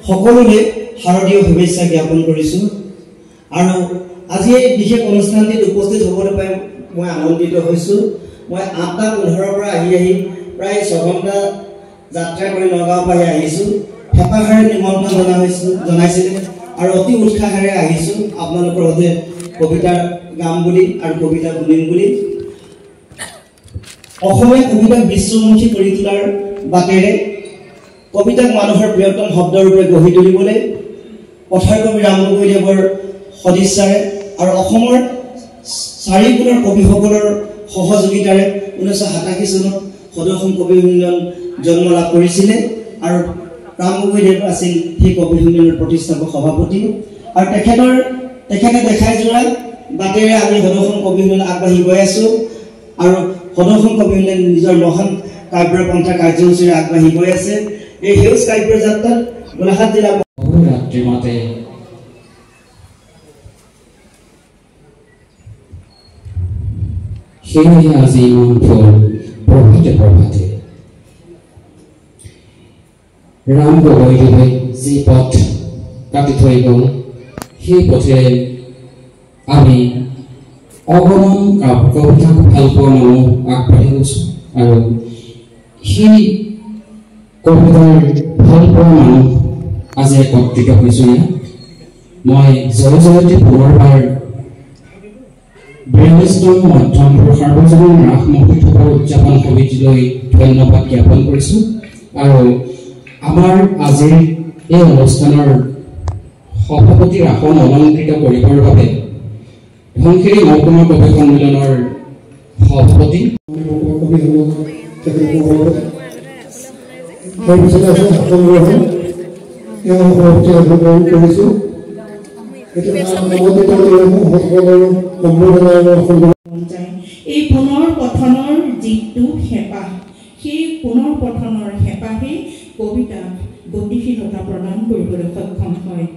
সকলোকে শাৰদীয় শুভেচ্ছা জ্ঞাপন কৰিছোঁ আৰু আজি এই বিশেষ অনুষ্ঠানটিত উপস্থিত হ'বলৈ পাই মই আনন্দিত হৈছোঁ। মই 8:15 পৰা আহি প্ৰায় 6 ঘণ্টা যাত্ৰা কৰি নগাঁৱৰ পৰা আহিছোঁ। হেঁপাহেৰে নিমন্ত্ৰণ জনাইছিলে আৰু অতি উৎসাহেৰে আহিছোঁ আপোনালোকৰ সৈতে কবিতা গাম বুলি আৰু কবিতা শুনিম বুলি। অসমীয়া কবিতাক বিশ্বমুখী কৰি তোলাৰ বাটেৰে কবিতাক মানুহৰ বৃহত্তম শব্দৰূপে গঢ়ি তুলিবলৈ পথাৰ কবি ৰাম গগৈদেৱৰ সদিচ্ছাৰে আৰু অসমৰ 4 কোণৰ কবিসকলৰ সহযোগিতাৰে 1987 চনত সদৌ কবি সন্মিলন জন্ম লাভ কৰিছিলে আৰু ৰাম গগৈদেৱ আছিল সেই কবি সন্মিলনৰ প্ৰতিষ্ঠাপক সভাপতি আৰু তেখেতে দেখাই যোৱা বাটেৰে আমি সদৌ কবি সন্মিলন আগবাঢ়ি গৈ আছোঁ আৰু সদৌ কবি সন্মিলন নিজৰ মহান কাব্যপন্থা কাৰ্যসূচীৰে আগবাঢ়ি গৈ আছে। এই সেউজ কাব্য যাত্ৰাত গোলাঘাট জিলা ৰাত্ৰি মাতে সেয়েহে আজি ইমান ফুল প্ৰভাতে ৰাম গগৈদেৱে যি পথ কাটি থৈ গ'ল সেই পথেৰে আমি অগণন কবিতাক ভাল পোৱা মানুহ আগবাঢ়ি গৈছোঁ আৰু সেই কবিতাৰ ভাল পোৱা মানুহ আজি একত্ৰিত হৈছোঁ। মই জয় জয়তে পুনৰবাৰ 42তম মধ্যমপুৰ সাৰ্বজনীন ৰাস মহোৎসৱৰ উদযাপন সমিতিলৈ ধন্যবাদ জ্ঞাপন কৰিছোঁ আৰু আমাৰ আজিৰ এই অনুষ্ঠানৰ সভাপতিৰ আসন অলংকৃত কৰিবৰ বাবে ধনশিৰি মহকুমা কবি সন্মিলনৰ সভাপতি এই পুনৰ পঠনৰ যিটো হেঁপাহ সেই পুনৰ পঠনৰ হেঁপাহে কবিতাক গতিশীলতা প্ৰদান কৰিবলৈ সক্ষম হয়।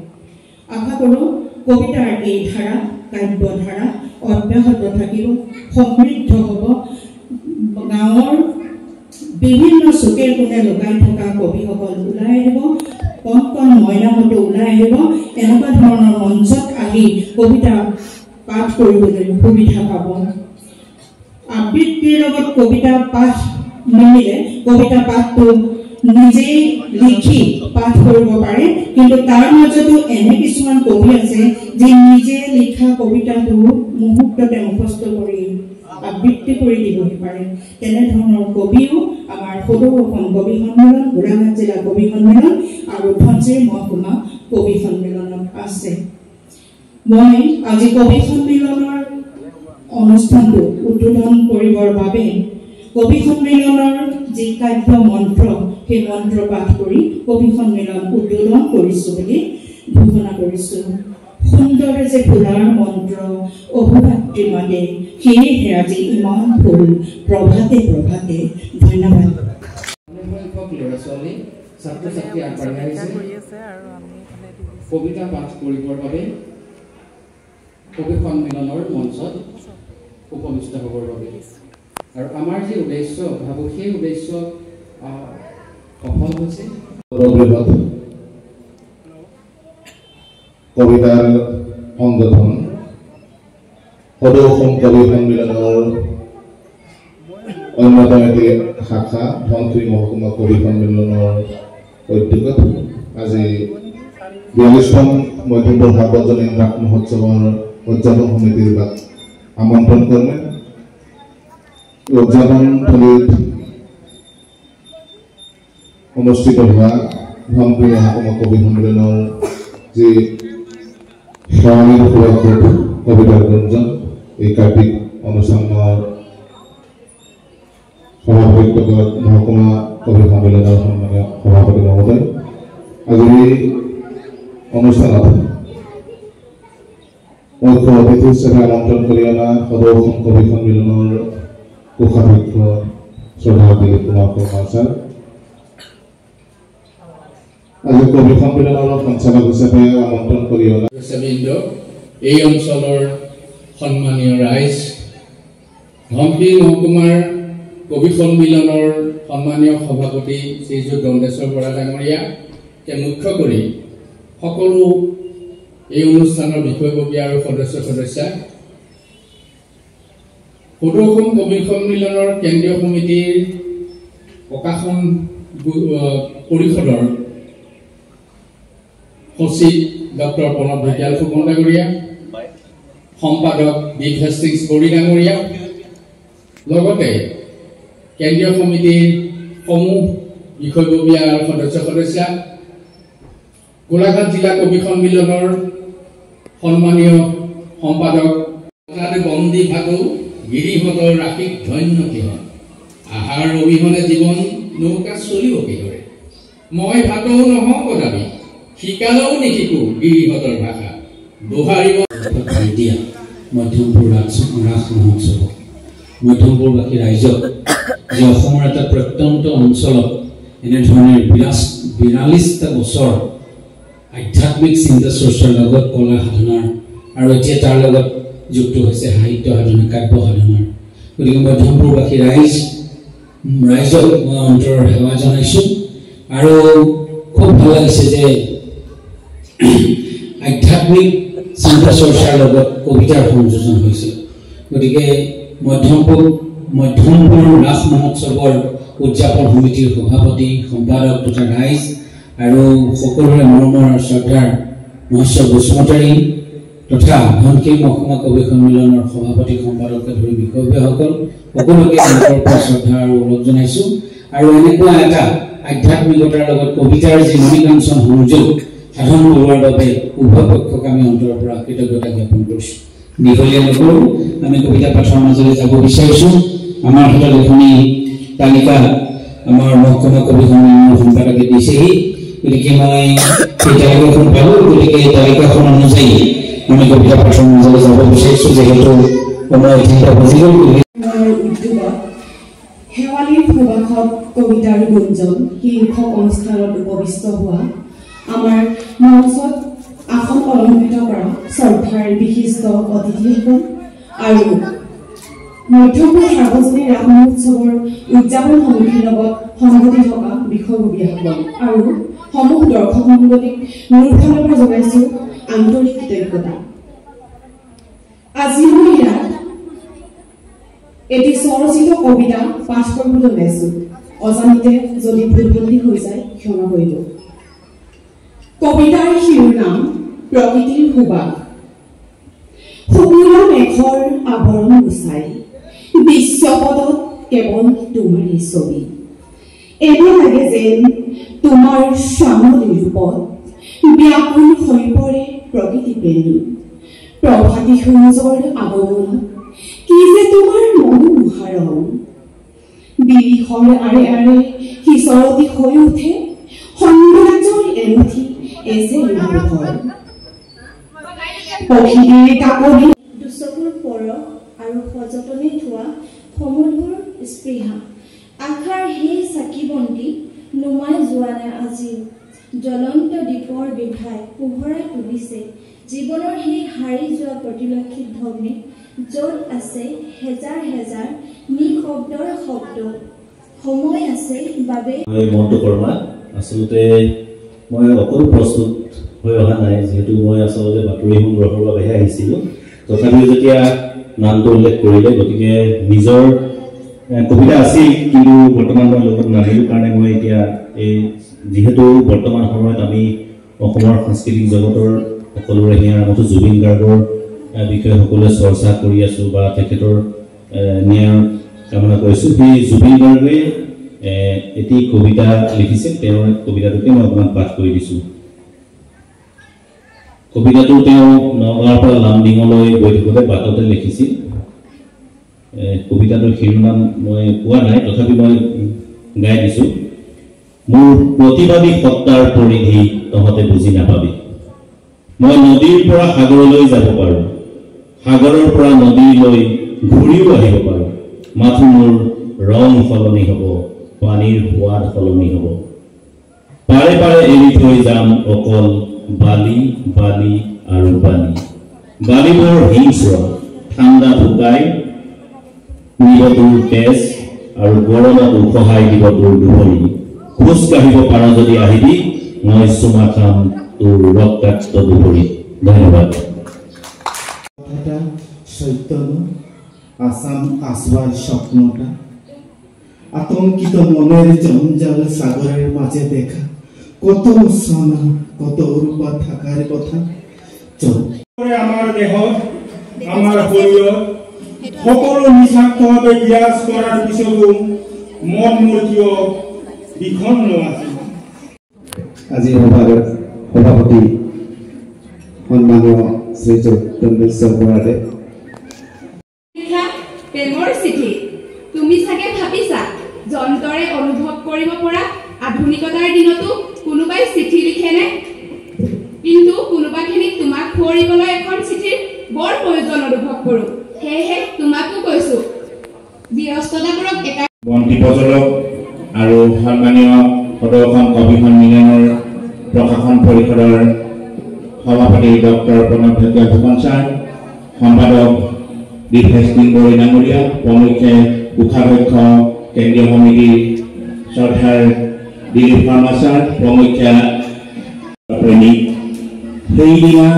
আশা কৰোঁ কবিতাৰ এই ধাৰা কাব্যধাৰা অব্যাহত থাকিব, সমৃদ্ধ হ'ব। গাঁৱৰ বিভিন্ন চুকে কোণে লগাই থকা কবিসকল ওলাই আহিব, কণ কণ মইনাহঁতো ওলাই আহিব। এনেকুৱা ধৰণৰ মঞ্চত আহি কবিতা পাঠ কৰিবলৈ সুবিধা পাব। আবৃত্তিৰ লগত কবিতা পাঠ নিমিলে, কবিতা পাঠটো নিজেই লিখি পাঠ কৰিব পাৰে, কিন্তু তাৰ মাজতো এনে কিছুমান কবি আছে যি নিজে লিখা কবিতাটো মুহূৰ্ততে মুখস্থ কৰি আবৃত্তি কৰি দিবহি পাৰে। তেনেধৰণৰ কবিও আমাৰ সদৌ অসম কবি সন্মিলন, গোলাঘাট জিলা কবি সন্মিলন আৰু ধনশিৰি মহকুমা কবি সন্মিলনত আছে। মই আজি কবি সন্মিলনৰ অনুষ্ঠানটো উদ্বোধন কৰিবৰ বাবে কবি সন্মিলনৰ যি কাব্য মন্ত্ৰ সেই মন্ত্ৰ পাঠ কৰি কবি সন্মিলন উদ্বোধন কৰিছোঁ বুলি ঘোষণা কৰিছোঁ। সুন্দৰ যে ফুলাৰ মন্ত্ৰ অহুৰাত্ৰি মাতে, সেয়েহে আজি ইমান ফুল প্ৰভাতে প্ৰভাতে। ধন্যবাদ। ল'ৰা ছোৱালী ছাত্ৰ ছাত্ৰী আগবাঢ়ি আহিছে কবিতা পাঠ কৰিবৰ বাবে কবি সন্মিলনৰ মঞ্চত উপবিষ্ট হ'বৰ বাবে। আৰু আমাৰ যি উদ্দেশ্য ভাবোঁ সেই উদ্দেশ্য সফল হৈছে। কবিতাৰ সংগঠন সদৌ অসম কবি সন্মিলনৰ অন্যতম এটি শাখা ধনশিৰি মহকুমা কবি সন্মিলনৰ উদ্যোগত আজি 42তম মধ্যমপুৰ সাৰ্বজনীন ৰাস মহোৎসৱৰ উদযাপন সমিতিৰ আমন্ত্ৰণ কৰে। উদযাপন থলীত অনুষ্ঠিত হোৱা ধনশিৰি মহকুমা কবি সন্মিলনৰ যি শেৱালীৰ সুৰক্ষিত কবিতাৰ গুঞ্জন এই কাব্যিক অনুষ্ঠানৰ সভাপতিত্ব মহকুমা কবি সন্মিলনৰ সন্মানীয় সভাপতি মহোদয়। আজিৰ এই অনুষ্ঠানত মুখ্য অতিথি হিচাপে আমন্ত্ৰণ কৰি অনা সদৌ অসম কবি সন্মিলনৰ কোষাধ্যক্ষ শ্ৰদ্ধেয় দিলীপ কুমাৰ শৰ্মা ছাৰ, আজি কবি সন্মিলনৰ সঞ্চালক হিচাপে আমন্ত্ৰণ কৰি অনা এই অঞ্চলৰ সন্মানীয় ৰাইজ, ধনশিৰি মহকুমাৰ কবি সন্মিলনৰ সন্মানীয় সভাপতি শ্ৰীযুত দণ্ডেশ্বৰ বৰা ডাঙৰীয়া, মুখ্য কৰি সকলো এই অনুষ্ঠানৰ বিষয়ববীয়া আৰু সদস্যা সদৌ অসম কবি সন্মিলনৰ কেন্দ্ৰীয় সমিতিৰ প্ৰকাশন পৰিষদৰ সচিব ডক্টৰ প্ৰণৱ ঢেকিয়াল ফুকন ডাঙৰীয়া, সম্পাদক বিগ হেষ্টিংছ বড়ি ডাঙৰীয়া, লগতে কেন্দ্ৰীয় সমিতিৰ সমূহ বিষয়ববীয়া আৰু সদস্যা, গোলাঘাট জিলা কবি সন্মিলনৰ সন্মানীয় সম্পাদক বন্দী ভাগো গিৰিহঁতৰ ৰাশিক ধন্য কিহত, আহাৰ অবিহনে জীৱন নৌকা চলিব কিদৰে, মই ভাতৌ নহওঁ কদাবি, শিকালেও নিশিকো গিৰিহঁতৰ ভাষা, দোহাৰিব দিয়া মধ্যমপুৰ ৰাস মহোৎসৱ মধ্যমপুৰবাসী ৰাইজক যে অসমৰ এটা প্ৰত্যন্ত অঞ্চলত এনেধৰণে 42টা বছৰ আধ্যাত্মিক চিন্তা চৰ্চাৰ লগত কলা সাধনাৰ আৰু এতিয়া তাৰ লগত যুক্ত হৈছে সাহিত্য সাধনা, কাব্য সাধনাৰ। গতিকে মধ্যমপুৰবাসী ৰাইজক মই অন্তৰৰ সেৱা জনাইছোঁ আৰু খুব ভাল লাগিছে যে আধ্যাত্মিক চিন্তা চৰ্চাৰ লগত কবিতাৰ সংযোজন হৈছে। গতিকে মধ্যমপুৰ ৰাস মহোৎসৱৰ উদযাপন সমিতিৰ সভাপতি, সম্পাদক তথা ৰাইজ আৰু সকলোৰে মৰমৰ শ্ৰদ্ধাৰ মহেশ্বৰ বসুমতাৰী তথা ধনশীল মহকুমা কবি সন্মিলনৰ সভাপতি, সম্পাদককে ধৰি বিষয়ববীয়াসকল সকলোকে অন্তৰৰ পৰা শ্ৰদ্ধা আৰু ওলগ জনাইছোঁ। আৰু এনেকুৱা এটা আধ্যাত্মিকতাৰ লগত কবিতাৰ যি মণিকাঞ্চন সংযোগ সাধন কৰোৱাৰ বাবে উভয় পক্ষক আমি অন্তৰৰ পৰা কৃতজ্ঞতা জ্ঞাপন কৰিছোঁ। দীঘলীয়া নকৰোঁ, আমি কবিতা পাঠৰ মাজলৈ যাব বিচাৰিছোঁ। আমাৰ হাতত এখনি তালিকা আমাৰ মহকুমা কবি সন্মিলনৰ সম্পাদকে দিছেহি। গতিকে মই সেই তালিকাখন পালোঁ। গতিকে এই তালিকাখন অনুযায়ী আমি কবিতা পাঠৰ মাজলৈ যাব বিচাৰিছোঁ, যিহেতু সময় অধিক বাজি গ'ল। শেৱালীৰ সুবাসত কবিতাৰ গুঞ্জন শীৰ্ষক অনুষ্ঠানত উপবিষ্ট হোৱা আমাৰ মঞ্চত আসন অলংকৃত কৰা শ্ৰদ্ধাৰ বিশিষ্ট অতিথিসকল আৰু মধ্যমপুৰ সাৰ্বজনীন ৰাস মহোৎসৱৰ উদযাপন সমিতিৰ লগত সংগতি থকা বিষয়ববীয়াসকল আৰু সমূহ দৰ্শক মণ্ডলীক মোৰ ফালৰ পৰা জনাইছোঁ আন্তৰিক কৃতজ্ঞতা। আজি মই ইয়াত এটি স্বৰচিত কবিতা পাঠ কৰিবলৈ ওলাইছোঁ। অজানিতে যদি ভুলভ্ৰান্তি হৈ যায় ক্ষমা কৰিব। কবিতাৰ শিৰোনাম প্ৰকৃতিৰ সুবাস। শুকুলা মেঘৰ আৱৰণ গুচাই বিশ্বপদত কেৱল তোমাৰে ছবি। এনে লাগে যেন তোমাৰ শ্যামলী ৰূপত ব্যাকুল হৈ পৰে প্ৰকৃতি প্ৰেমী। প্ৰভাতী সূৰ্যৰ আগমন কি যে তোমাৰ মনোমোহা ৰং। বিৰিহৰ আৰে আৰে সিঁচৰতি হৈ উঠে সৌন্দৰ্যৰ এমুঠি পক্ষীৰ কাকলি দুচকুৰ পৰশ আৰু সযতনে থোৱা সমুদ্ৰৰ স্পৃহা। আশাৰ সেই চাকি বন্তি নুমাই যোৱা নাই আজিও। জ্বলন্ত দ্বীপৰ বিঘাই পোহৰাই তুলিছে জীৱনৰ সেই হাৰি যোৱা প্ৰতিলক্ষিত ভগ্নী, য'ত আছে হেজাৰ হেজাৰ নিশব্দৰ শব্দ। সময় আছে বাবে মনটো কৰ্মা আচলতে মই অকল প্ৰস্তুত হৈ অহা নাই, যিহেতু মই আচলতে বাতৰি সংগ্ৰহৰ বাবেহে আহিছিলোঁ। তথাপিও যেতিয়া নামটো উল্লেখ কৰিলে, গতিকে নিজৰ কবিতা আছিল, কিন্তু বৰ্তমান মই লগত নাহিলোঁ কাৰণে মই এতিয়া এই যিহেতু বৰ্তমান সময়ত আমি অসমৰ সাংস্কৃতিক জগতৰ সকলোৰে হিয়াৰ আমঠু জুবিন গাৰ্গৰ বিষয়ে সকলোৱে চৰ্চা কৰি আছোঁ বা তেখেতৰ ন্যায় কামনা কৰিছোঁ। সেই জুবিন গাৰ্গে এটি কবিতা লিখিছে, তেওঁৰ কবিতাটোকে মই অকণমান পাঠ কৰি দিছোঁ। কবিতাটো তেওঁ নগাঁৱৰ পৰা লামডিঙলৈ গৈ থাকোঁতে বাটতে লিখিছিল। কবিতাটোৰ শিৰোনাম মই পোৱা নাই, তথাপি মই গাই দিছোঁ। মোৰ প্ৰতিবাদী সত্তাৰ পৰিধি তহঁতে বুজি নাপাবি। মই নদীৰ পৰা সাগৰলৈ যাব পাৰোঁ, সাগৰৰ পৰা নদীলৈ ঘূৰিও আহিব পাৰোঁ। মাথো মোৰ ৰং সলনি হ'ব, পানীৰ সোৱাদ সলনি হ'ব। পাৰে পাৰে এৰি থৈ যাম অকল বালি বালি আৰু বালি। বালিবোৰ হিংস্ৰ, ঠাণ্ডা শুকাই নিব তোৰ তেজ আৰু গৰমত উখহাই দিব তোৰ দুবৰি। খোজ কাঢ়িব পাৰ যদি আহিবি, মই চুমা খাম তোৰ ৰক্তাক্ত দুবৰি। ধন্যবাদ। চৈতন্য আসাম আসবার স্বপ্নটা আতঙ্কিত মনের জঞ্জাল সাগরের মাঝে দেখা কত সোনা কত রূপা থাকার কথা। আমার দেহ আমার শরীর সকলো নিঃস্বাৰ্থভাৱে বিৰাজ কৰাৰ পিছতো মন মোৰ কিয় বিখন্ন আছিল। আজি সভাপতি সন্মানীয় শ্ৰী চৈতন্যেশ্বৰ বৰাদেৱ। প্ৰেমৰ চিঠি তুমি চাগে ভাবিছা যন্ত্ৰৰে অনুভৱ কৰিব পৰা আধুনিকতাৰ দিনতো কোনোবাই চিঠি লিখেনে? কিন্তু কোনোবাখিনিক তোমাক সুঁৱৰিবলৈ এখন চিঠিৰ বৰ প্ৰয়োজন অনুভৱ কৰোঁ। সেয়েহে তোমাকো কৈছো ব্যস্ততাবোৰক বন্তি প্ৰজ্বলক আৰু সন্মানীয় সদৌ কবি সন্মিলনৰ প্ৰশাসন পৰিষদৰ সভাপতি ডক্টৰ প্ৰণৱ ঢেকীয়া ফুকন ছাৰ, সম্পাদক দীপেশ দিনবৰী ডাঙৰীয়া, প্ৰমুখ্যে কোষাধ্যক্ষ কেন্দ্ৰীয় সমিতি শ্ৰদ্ধাৰ দিলীপ শৰ্মা ছাৰ, প্ৰমুখ্যে প্ৰেমী। সেইদিনা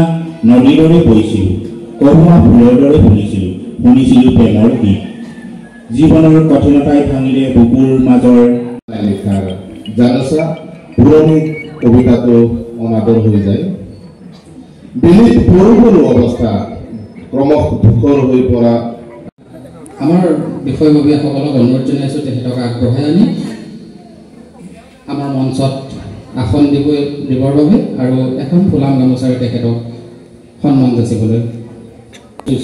নদীৰ দৰে বৈছিলোঁ, কৰুণা ফুলৰ দৰে ফুলিছিলোঁ, শুনিছিলোঁ প্ৰেমৰ গীত। জীৱনৰ কঠিনতাই ভাঙিলে বুকুৰ মাজৰ লিখাৰ জানচা পুৰণি কবিতাটো অনাদৰ হৈ যায়। বেলেগ সৰু সৰু অৱস্থা ক্ৰমশ ধূসৰ হৈ পৰা। আমাৰ বিষয়ববীয়াসকলক অনুৰোধ জনাইছোঁ তেখেতক আগবঢ়াই আনি আমাৰ মঞ্চত আসন দিবৰ বাবে আৰু এখন ফুলাম গামোচাৰে তেখেতক সন্মান যাচিবলৈ।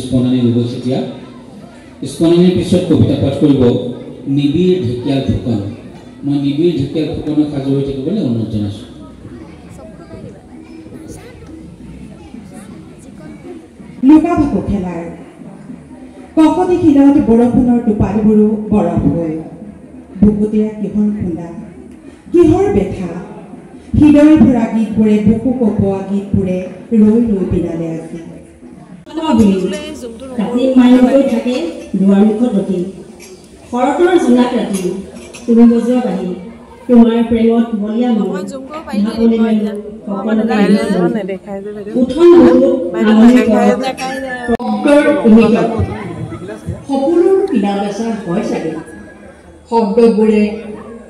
স্পন্দনী নিবচীয়া স্পন্দনীৰ পিছত কবিতা পাঠ কৰিব নিবিড় ঢেকীয়াল ফুকন। মই নিবিড় ঢেকীয়াল ফুকনক সাজু হৈ থাকিবলৈ অনুৰোধ জনাইছোঁ। লুকা ভাকু খেলাৰ ককতি শিলত বৰষুণৰ টোপালবোৰো বৰফ হ'ল। বুকুতীয়া কিহৰ খুন্দা কিহৰ বেথা হৃদয় ভৰা গীতবোৰে বুকু কপোৱা গীতবোৰে ৰৈ ৰৈ পিনালে আজি। কাটি মাৰিকৈ থাকে দুৱাৰমুখত ৰতি শৰতৰ জোনাক ৰাতি তুমি বজোৱা বাঢ়ি তোমাৰ প্ৰেমত বলিয়া মন সকলো কিনা বেচা হয় চাগে। শব্দবোৰে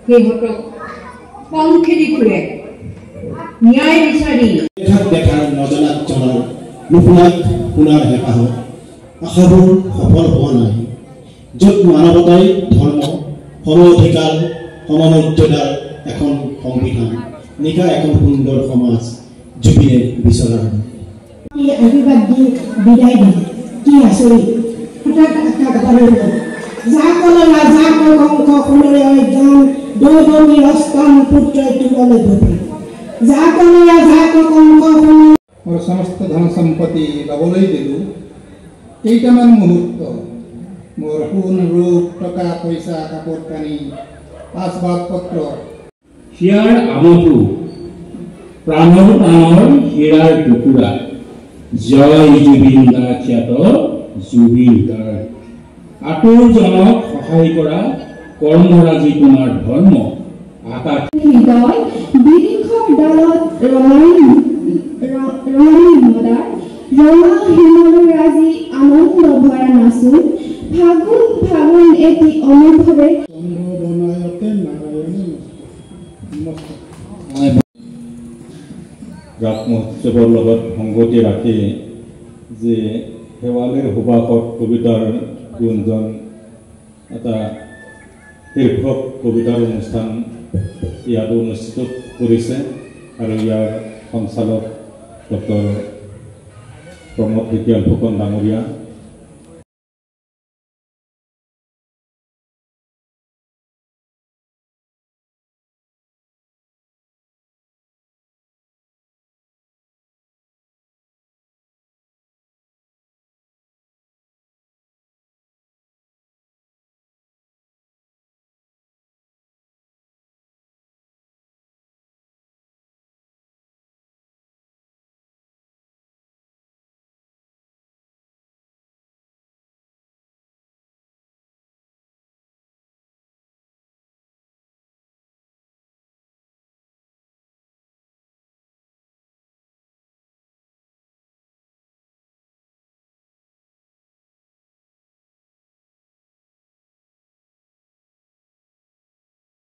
সিহঁতক পংখেদি ফুৰে ন্যায় বিচাৰি দেখাৰ নজনাত জনাৰ নুশুনাত শুনাৰ হেঁপাহত আশাবোৰ সফল হোৱা নাই। য'ত মানৱতাই ধৰ্ম সম অধিকাৰ সমমৰ্যাদাৰ এখন সংবিধান নিকা এখন সুন্দৰ সমাজ জুবিনে বিচৰা আশীৰ্বাদ দি বিদায় দিম। কি আচৰিত হঠাৎ যাকলৈ যাক কংস সোণৰে অজ্ঞান দৌদনী অষ্টম পুত্ৰই তুললৈ গতি যাকলৈ যাক কংস মোৰ সমস্ত ধন সম্পত্তি ল'বলৈ দিলোঁ। কেইটামান মুহূৰ্ত মোৰ সোণ ৰূপ টকা পইচা কাপোৰ কানি আচবাব পত্ৰ হিয়াৰ আমটো প্ৰাণৰ প্ৰাণৰ হীৰাৰ টুকুৰা জয় জুবিন গাৰ্গ খ্যাত জুবিন গাৰ্গ। আতুৰজনক সহায় কৰা কৰ্মৰাজি তোমাৰ ধৰ্ম আকাশ হৃদয় বিৰিখৰ ডালত ৰঙালী মদাৰ ৰঙা হিমলৰ আজি আনন্দ ভৰা নাচো ফাগুন ফাগুন এটি অনুভৱে ৰাস মহোৎসৱৰ লগত সংগতি ৰাখি যে শেৱালীৰ সুবাসত কবিতাৰ গুঞ্জন এটা শীৰ্ষক কবিতাৰ অনুষ্ঠান ইয়াত অনুষ্ঠিত কৰিছে আৰু ইয়াৰ সঞ্চালক ডক্টৰ প্ৰমোদ ঢেকীয়াল ফুকন ডাঙৰীয়া